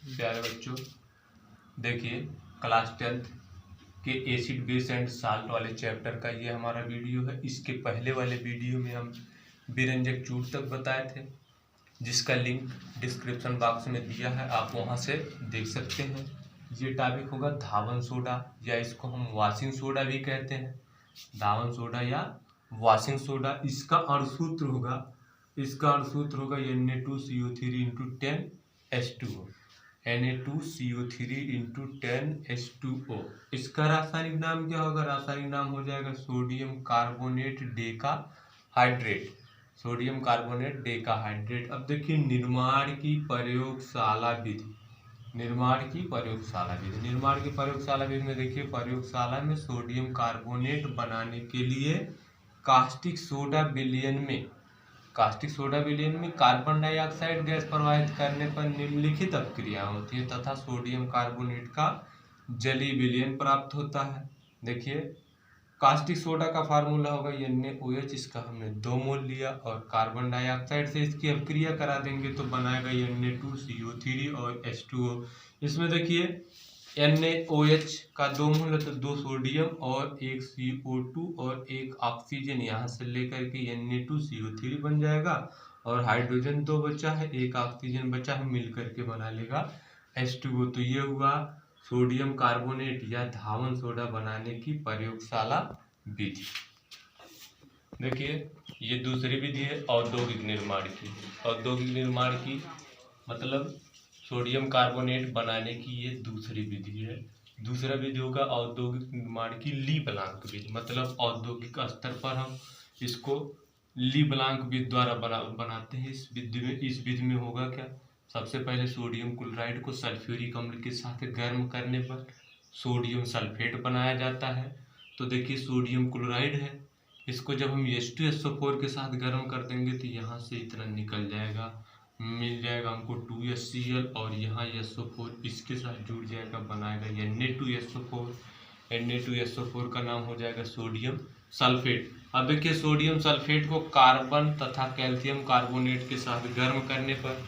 प्यारे बच्चों, देखिए क्लास 10th के एसिड बेस एंड साल्ट वाले चैप्टर का ये हमारा वीडियो है। इसके पहले वाले वीडियो में हम विरंजक चूड़ तक बताए थे, जिसका लिंक डिस्क्रिप्शन बॉक्स में दिया है, आप वहाँ से देख सकते हैं। ये टॉपिक होगा धावन सोडा, या इसको हम वॉशिंग सोडा भी कहते हैं। धावन सोडा या वॉशिंग सोडा, इसका अणुसूत्र होगा Na2CO3 into 10H2O। Na2CO3 into 10H2O। इसका रासायनिक नाम क्या होगा? रासायनिक नाम हो जाएगा sodium carbonate decahydrate. Sodium carbonate decahydrate. अब देखिए निर्माण की प्रयोगशाला विधि। निर्माण की प्रयोगशाला विधि में देखिए, प्रयोगशाला में सोडियम कार्बोनेट बनाने के लिए कास्टिक सोडा विलयन में कार्बन डाइऑक्साइड गैस प्रवाहित करने पर निम्नलिखित अपक्रिया होती है तथा सोडियम कार्बोनेट का जलीय विलयन प्राप्त होता है। देखिए कास्टिक सोडा का फार्मूला होगा NaOH, इसका हमने 2 मोल लिया और कार्बन डाइऑक्साइड से इसकी अपक्रिया करा देंगे तो बनाएगा Na2CO3 और H2O। इसमें देखिए NaOH का 2 मोल है तो 2 सोडियम और 1 CO2 और 1 ऑक्सीजन, यहाँ से लेकर के Na2CO3 बन जाएगा और हाइड्रोजन 2 बचा है, 1 ऑक्सीजन बचा है, मिल करके बना लेगा H2O। तो ये हुआ सोडियम कार्बोनेट या धावन सोडा बनाने की प्रयोगशाला विधि। देखिए ये दूसरी विधि है औद्योगिक निर्माण की मतलब सोडियम कार्बोनेट बनाने की ये दूसरी विधि है। दूसरा विधि होगा औद्योगिक निर्माण की ली ब्लांक विधि, मतलब औद्योगिक स्तर पर हम इसको ली ब्लांक विधि द्वारा बनाते हैं। इस विधि में होगा क्या? सबसे पहले सोडियम क्लोराइड को सल्फ्यूरिक अम्ल के साथ गर्म करने पर सोडियम सल्फेट बनाया जाता है। तो देखिए सोडियम क्लोराइड है, इसको जब हम H2SO4 के साथ गर्म कर देंगे तो यहाँ से इतना निकल जाएगा, मिल जाएगा हमको 2HCl और यहाँ SO4 इसके साथ जुड़ जाएगा, बनाएगा Na2SO4। Na2SO4 का नाम हो जाएगा सोडियम सल्फेट। अब देखिए सोडियम सल्फेट को कार्बन तथा कैल्शियम कार्बोनेट के साथ गर्म करने पर,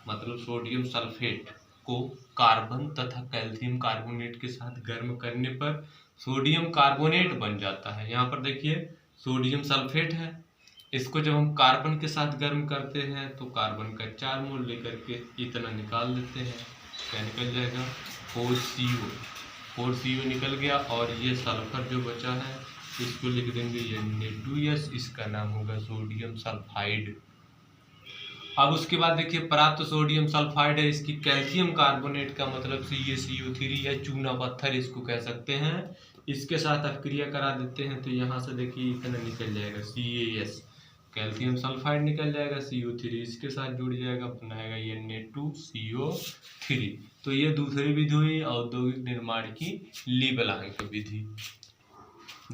मतलब सोडियम सल्फेट को कार्बन तथा कैल्शियम कार्बोनेट के साथ गर्म करने पर सोडियम कार्बोनेट बन जाता है। यहाँ पर देखिए सोडियम सल्फेट है, इसको जब हम कार्बन के साथ गर्म करते हैं तो कार्बन का 4 मोल लेकर के इतना निकाल लेते हैं, क्या निकल जाएगा? 4CO निकल गया और ये सल्फर जो बचा है इसको लिख देंगे Na2S, इसका नाम होगा सोडियम सल्फाइड। अब उसके बाद देखिए प्राप्त सोडियम सल्फाइड है, इसकी कैल्शियम कार्बोनेट का मतलब CaCO3 या चूना पत्थर इसको कह सकते हैं, इसके साथ अपक्रिया करा देते हैं तो यहाँ से देखिए इतना निकल जाएगा CaS, कैल्शियम सल्फाइड निकल जाएगा, CO3 इसके साथ जुड़ जाएगा, बनाएगा Na2CO3। तो ये दूसरी विधि हुई औद्योगिक निर्माण की ली ब्लांक विधि।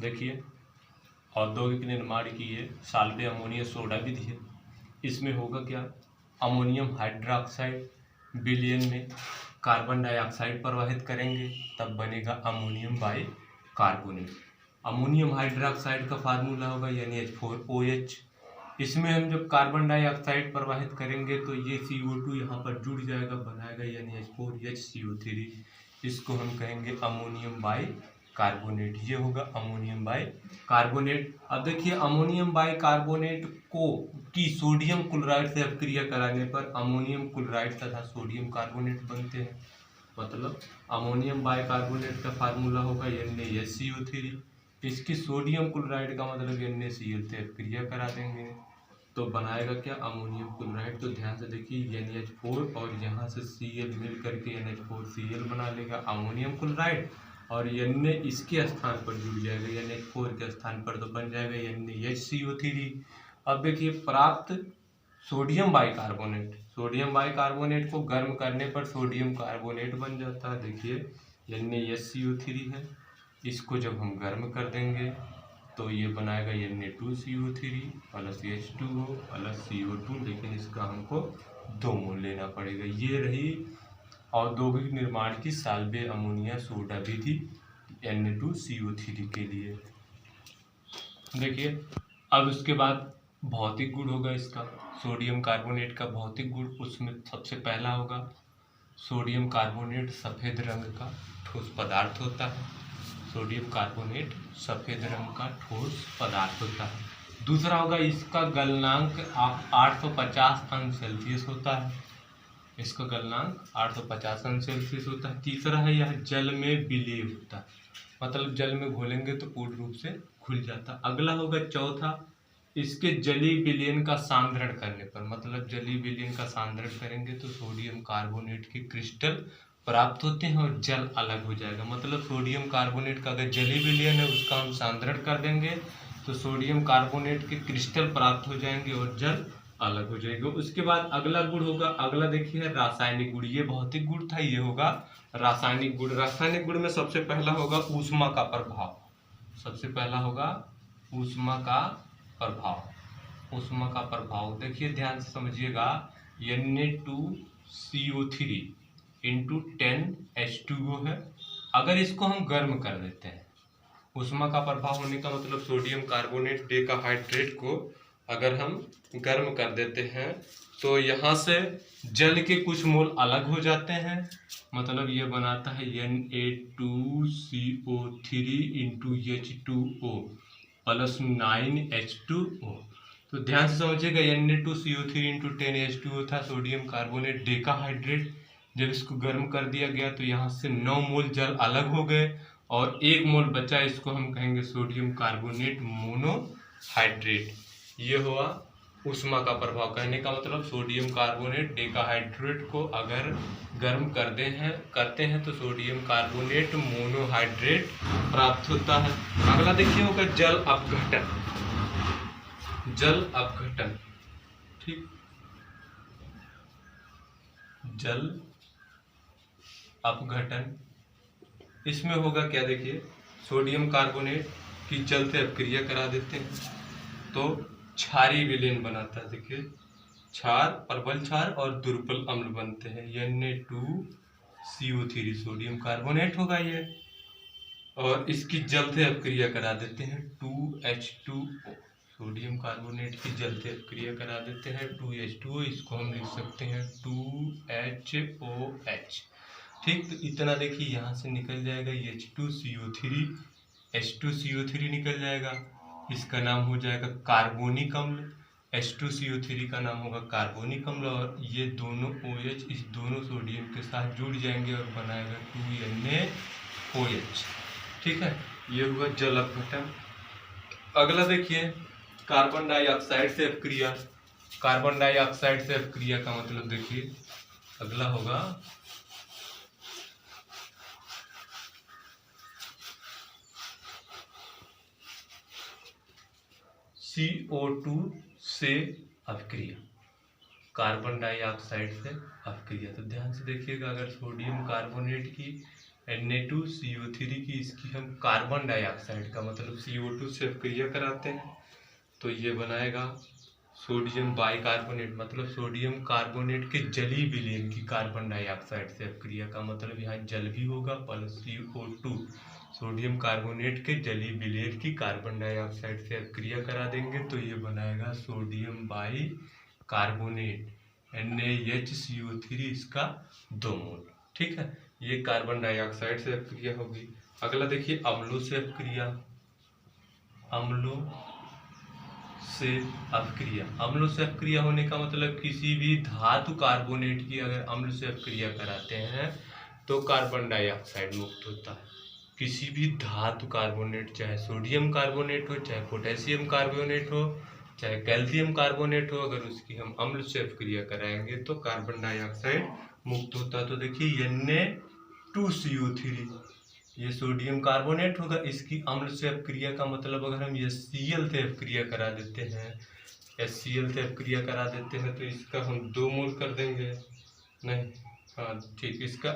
देखिए औद्योगिक निर्माण की ये साल्फे अमोनियम सोडा विधि है। इसमें होगा क्या? अमोनियम हाइड्रोक्साइड विलयन में कार्बन डाइऑक्साइड प्रवाहित करेंगे तब बनेगा ammonium by carbonate. Ammonium hydroxide का फार्मूला होगा NH4OH। इसमें हम जब कार्बन डाइऑक्साइड प्रवाहित करेंगे तो ये CO2 यहाँ पर जुड़ जाएगा, बनाएगा NH4HCO3, इसको हम कहेंगे अमोनियम बाई कार्बोनेट। ये होगा अमोनियम बाई कार्बोनेट। अब देखिए अमोनियम बाई कार्बोनेट की सोडियम क्लोराइड से अपक्रिया कराने पर अमोनियम क्लोराइड तथा सोडियम कार्बोनेट बनते हैं, मतलब अमोनियम बाई कार्बोनेट का फार्मूला होगा NaSCO3, इसकी सोडियम क्लोराइड का मतलब NaCl से अपक्रिया करा देंगे तो बनाएगा क्या? Ammonium chloride. तो ध्यान से देखिए NH4 और यहाँ से Cl मिल करके NH4Cl बना लेगा अमोनियम क्लोराइड और Na इसके स्थान पर जुड़ जाएगा, NH4 के स्थान पर तो बन जाएगा NaHCO3। अब देखिए प्राप्त सोडियम बाइकार्बोनेट को गर्म करने पर सोडियम कार्बोनेट बन जाता है। देखिए NaSCO3 है, इसको जब हम गर्म कर देंगे तो ये बनाएगा Na2CO3 plus H2O plus CO2, लेकिन इसका हमको 2 मोल लेना पड़ेगा। ये रही औद्योगिक निर्माण की साल्फे अमोनिया सोडा विधि Na2CO3 के लिए। देखिए अब उसके बाद भौतिक गुण होगा इसका, सोडियम कार्बोनेट का भौतिक गुण, उसमें सबसे पहला होगा सोडियम कार्बोनेट सफ़ेद रंग का ठोस पदार्थ होता है। सोडियम कार्बोनेट सफ़ेद रंग का ठोस पदार्थ होता है। दूसरा होगा इसका गलनांक 850 अंश सेल्सियस होता है। इसका गलनांक 850 अंश सेल्सियस होता है। तीसरा है यह जल में विलीय होता है, मतलब जल में घोलेंगे तो पूर्ण रूप से घुल जाता है। अगला होगा चौथा, इसके जलीय विलयन का सांद्रण करने पर, मतलब जलीय विलयन का सांद्रण करेंगे तो सोडियम कार्बोनेट के क्रिस्टल प्राप्त होते हैं और जल अलग हो जाएगा। मतलब सोडियम कार्बोनेट का अगर जलीय विलयन है उसका हम सांद्रण कर देंगे तो सोडियम कार्बोनेट के क्रिस्टल प्राप्त हो जाएंगे और जल अलग हो जाएगा। उसके बाद अगला गुण होगा, अगला देखिए रासायनिक गुण। ये भौतिक गुण था, ये होगा रासायनिक गुण। रासायनिक गुण में सबसे पहला होगा ऊष्मा का प्रभाव। सबसे पहला होगा ऊष्मा का प्रभाव। ऊष्मा का प्रभाव देखिए ध्यान से समझिएगा, Na2CO3 इंटू 10H2O है। अगर इसको हम गर्म कर देते हैं, ऊष्मा का प्रभाव होने का मतलब सोडियम कार्बोनेट डेकाहाइड्रेट को अगर हम गर्म कर देते हैं तो यहाँ से जल के कुछ मोल अलग हो जाते हैं, मतलब ये बनाता है Na2CO3 into H2O plus 9H2O। तो ध्यान से समझिएगा, Na2CO3 इंटू 10H2O था सोडियम कार्बोनेट डेकाहाइड्रेट। जब इसको गर्म कर दिया गया तो यहाँ से 9 मोल जल अलग हो गए और 1 मोल बचा, इसको हम कहेंगे सोडियम कार्बोनेट मोनोहाइड्रेट। ये हुआ ऊष्मा का प्रभाव। कहने का मतलब सोडियम कार्बोनेट डेकाहाइड्रेट को अगर गर्म करते हैं तो सोडियम कार्बोनेट मोनोहाइड्रेट प्राप्त होता है। अगला देखिए होगा जल अपघटन। जल अपघटन, ठीक, जल अपघटन इसमें होगा क्या, देखिए सोडियम कार्बोनेट की जल से अपक्रिया करा देते हैं तो क्षारीय विलयन बनाता है। देखिए क्षार, प्रबल क्षार और दुर्बल अम्ल बनते हैं। Na2CO3 सोडियम कार्बोनेट होगा ये, और इसकी जल से अपक्रिया करा देते हैं 2H2O। सोडियम कार्बोनेट की जल से अपक्रिया करा देते हैं 2H2O, इसको हम लिख सकते हैं 2HOH। ठीक, तो इतना देखिए यहाँ से निकल जाएगा H2CO3, H2CO3 निकल जाएगा, इसका नाम हो जाएगा कार्बोनिक अम्ल। H2CO3 का नाम होगा कार्बोनिक अम्ल और ये दोनों OH इस दोनों सोडियम के साथ जुड़ जाएंगे और बनाएगा 2NaOH। ठीक है, ये हुआ जल अपघटन। अगला देखिए कार्बन डाइऑक्साइड से अपक्रिया। कार्बन डाइऑक्साइड से अपक्रिया का मतलब देखिए अगला होगा CO2 से अपक्रिया, कार्बन डाइऑक्साइड से अपक्रिया। तो ध्यान से देखिएगा, अगर सोडियम कार्बोनेट की Na2CO3 की इसकी हम कार्बन डाइऑक्साइड का मतलब CO2 से अपक्रिया कराते हैं तो ये बनाएगा सोडियम बाइकार्बोनेट, मतलब सोडियम कार्बोनेट के जलीय विलयन की कार्बन डाइऑक्साइड से अपक्रिया का मतलब यहाँ जल भी होगा प्लस CO2, सोडियम कार्बोनेट के जलीय विलयन की कार्बन डाइऑक्साइड से अपक्रिया करा देंगे तो ये बनाएगा सोडियम बाइकार्बोनेट NaHCO3, इसका 2 मोल। ठीक है, ये कार्बन डाइऑक्साइड से अपक्रिया होगी। अगला देखिए अम्लों से अपक्रिया। अम्लों से अपक्रिया, अम्लों से अपक्रिया होने का मतलब किसी भी धातु कार्बोनेट की अगर अम्ल से अपक्रिया कराते हैं तो कार्बन डाइऑक्साइड मुक्त होता है। किसी भी धातु कार्बोनेट, चाहे सोडियम कार्बोनेट हो, चाहे पोटेशियम कार्बोनेट हो, चाहे कैल्शियम कार्बोनेट हो, अगर उसकी हम अम्ल से अपक्रिया कराएंगे तो कार्बन डाइऑक्साइड मुक्त होता है। तो देखिए Na2CO3 ये सोडियम कार्बोनेट होगा, इसकी अम्ल से अपक्रिया का मतलब अगर हम HCl से अपक्रिया करा देते हैं, HCl से अपक्रिया करा देते हैं तो इसका हम 2 मोल कर देंगे, नहीं, हाँ ठीक, इसका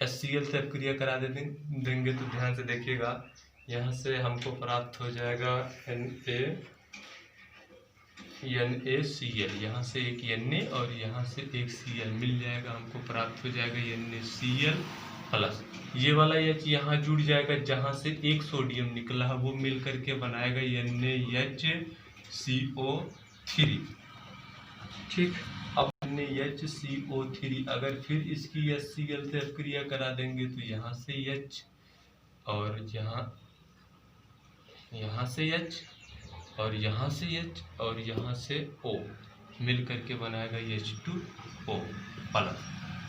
HCl से अपक्रिया करा देंगे तो ध्यान से देखिएगा, यहाँ से हमको प्राप्त हो जाएगा NaCl, यहाँ से एक Na और यहाँ से एक Cl मिल जाएगा, हमको प्राप्त हो जाएगा NaCl प्लस ये वाला H यहाँ जुड़ जाएगा, जहाँ से एक सोडियम निकला है वो मिल करके बनाएगा NaHCO3। ठीक, अब NaHCO3। अगर फिर इसकी HCl से अपक्रिया करा देंगे तो यहाँ से H और यहाँ से H और यहाँ से H और यहाँ से O मिल करके बनाएगा H2O प्लस।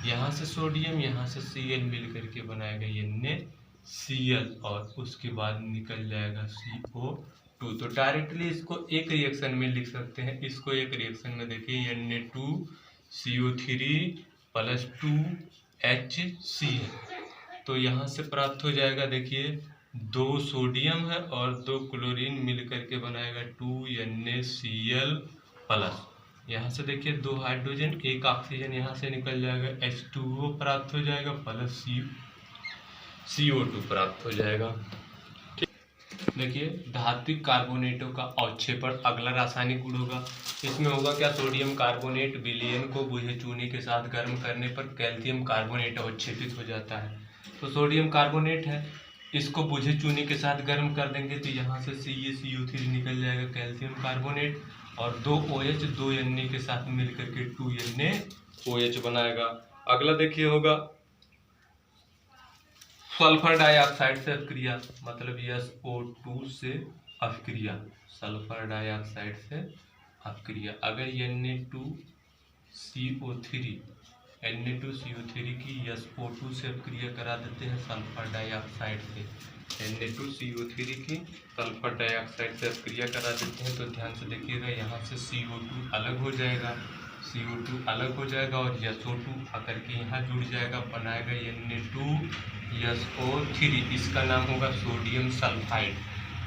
यहाँ से सोडियम, यहाँ से Cl मिल करके बनाएगा NaCl और उसके बाद निकल जाएगा CO2। तो डायरेक्टली इसको एक रिएक्शन में लिख सकते हैं। इसको एक रिएक्शन में देखिए Na2CO3 प्लस 2HCl। तो यहाँ से प्राप्त हो जाएगा, देखिए 2 सोडियम है और 2 क्लोरीन मिल करके बनाएगा 2NaCl प्लस। यहाँ से देखिए 2 हाइड्रोजन 1 ऑक्सीजन यहाँ से निकल जाएगा, H2O प्राप्त हो जाएगा प्लस CO2 प्राप्त हो जाएगा। देखिए धात्विक कार्बोनेटों का अवक्षेपण अगला रासायनिक गुण होगा। इसमें होगा क्या, सोडियम कार्बोनेट विलयन को बुझे चूने के साथ गर्म करने पर कैल्शियम कार्बोनेट अवक्षेपित हो जाता है। तो सोडियम कार्बोनेट है, इसको बुझे चूने के साथ गर्म कर देंगे तो यहाँ से CaCO3 निकल जाएगा कैल्शियम कार्बोनेट और 2 OH 2 Na के साथ मिल करके 2 NaOH बनाएगा। अगला देखिए होगा सल्फर डाइऑक्साइड से अपक्रिया, मतलब SO2 से अपक्रिया, सल्फर डाइऑक्साइड से अपक्रिया। अगर Na2CO3 की SO2 से अपक्रिया करा देते हैं सल्फर डाइऑक्साइड से, Na2CO3 की सल्फर डाइऑक्साइड से अपक्रिया करा देते हैं तो ध्यान से देखिएगा, यहाँ से CO2 अलग हो जाएगा, CO2 अलग हो जाएगा और SO2 आकर के यहाँ जुड़ जाएगा, बनाएगा Na2SO3। इसका नाम होगा सोडियम सल्फाइड।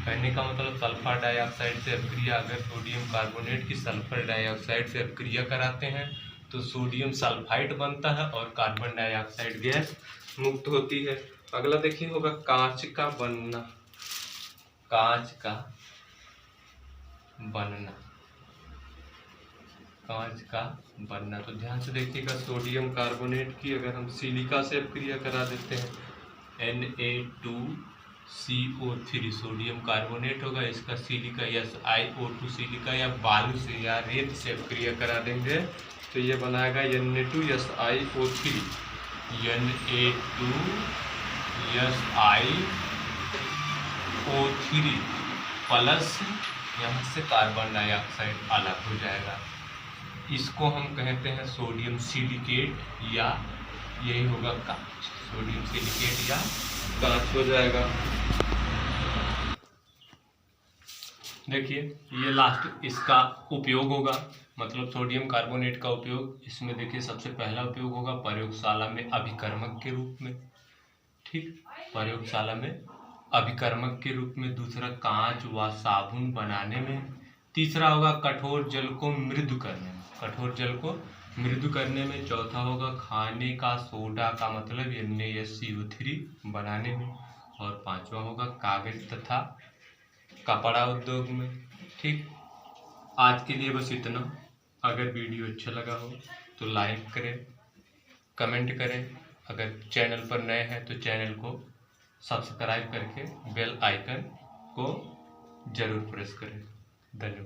कहने का मतलब सल्फर डाइऑक्साइड से अपक्रिया अगर सोडियम कार्बोनेट की सल्फर डाइऑक्साइड से अपक्रिया कराते हैं तो सोडियम सल्फाइड बनता है और कार्बन डाइऑक्साइड गैस मुक्त होती है। अगला देखिए होगा कांच का बनना, कांच का बनना, कांच का बनना। तो ध्यान से देखिएगा, सोडियम कार्बोनेट की अगर हम सिलिका से अपक्रिया करा देते हैं Na2CO3 सोडियम कार्बोनेट होगा, इसका सिलिका SiO2 सिलिका या बालू से या रेत से अपक्रिया करा देंगे तो ये बनाएगा Na2SiO3, Na2SiO3 प्लस यहाँ से कार्बन डाइऑक्साइड अलग हो जाएगा। इसको हम कहते हैं सोडियम सिलिकेट या यही होगा कांच, सोडियम सिलिकेट या कांच हो जाएगा। देखिए ये लास्ट इसका उपयोग होगा, मतलब सोडियम कार्बोनेट का उपयोग। इसमें देखिए सबसे पहला उपयोग होगा प्रयोगशाला में अभिकर्मक के रूप में, ठीक, प्रयोगशाला में अभिकर्मक के रूप में। दूसरा कांच व साबुन बनाने में। तीसरा होगा कठोर जल को मृदु करने में, कठोर जल को मृदु करने में। चौथा होगा खाने का सोडा का मतलब NaCO3 बनाने में। और पांचवा होगा कागज तथा कपड़ा उद्योग में। ठीक, आज के लिए बस इतना। अगर वीडियो अच्छा लगा हो तो लाइक करें, कमेंट करें। अगर चैनल पर नए हैं तो चैनल को सब्सक्राइब करके बेल आइकन को जरूर प्रेस करें। धन्यवाद।